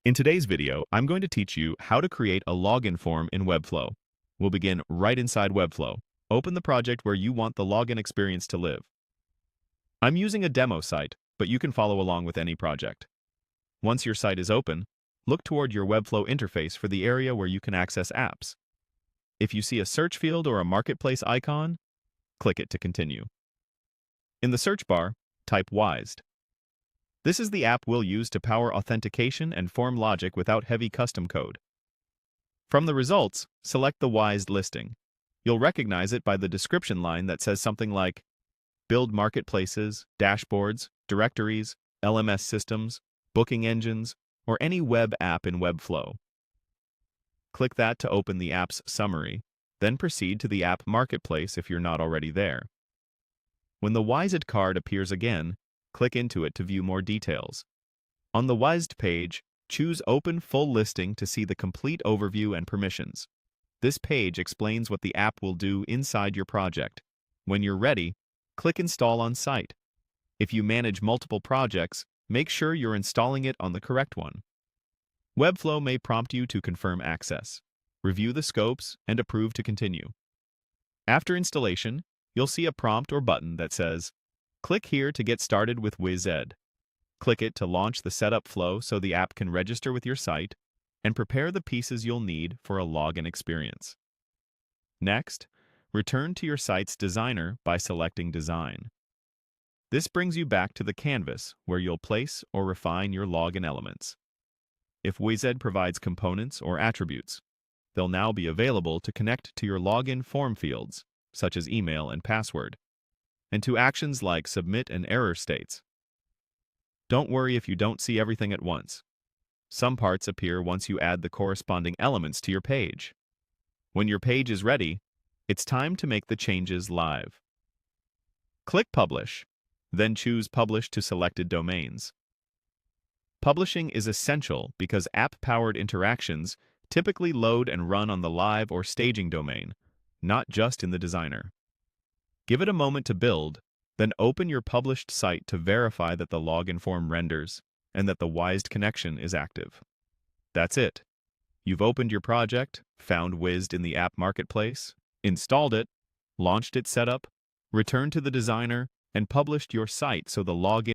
In today's video, I'm going to teach you how to create a login form in Webflow. We'll begin right inside Webflow. Open the project where you want the login experience to live. I'm using a demo site, but you can follow along with any project. Once your site is open, look toward your Webflow interface for the area where you can access apps. If you see a search field or a marketplace icon, click it to continue. In the search bar, type Wized. This is the app we'll use to power authentication and form logic without heavy custom code. From the results, select the Wized listing. You'll recognize it by the description line that says something like build marketplaces, dashboards, directories, LMS systems, booking engines, or any web app in Webflow. Click that to open the app's summary, then proceed to the app marketplace if you're not already there. When the Wized card appears again, click into it to view more details. On the Wized page, choose Open Full Listing to see the complete overview and permissions. This page explains what the app will do inside your project. When you're ready, click Install on Site. If you manage multiple projects, make sure you're installing it on the correct one. Webflow may prompt you to confirm access. Review the scopes and approve to continue. After installation, you'll see a prompt or button that says, click here to get started with Wized. Click it to launch the setup flow so the app can register with your site and prepare the pieces you'll need for a login experience. Next, return to your site's designer by selecting Design. This brings you back to the canvas where you'll place or refine your login elements. If Wized provides components or attributes, they'll now be available to connect to your login form fields, such as email and password, and to actions like submit and error states. Don't worry if you don't see everything at once. Some parts appear once you add the corresponding elements to your page. When your page is ready, it's time to make the changes live. Click Publish, then choose Publish to selected domains. Publishing is essential because app-powered interactions typically load and run on the live or staging domain, not just in the designer. Give it a moment to build, then open your published site to verify that the login form renders and that the Wized connection is active. That's it. You've opened your project, found Wized in the app marketplace, installed it, launched its setup, returned to the designer, and published your site so the login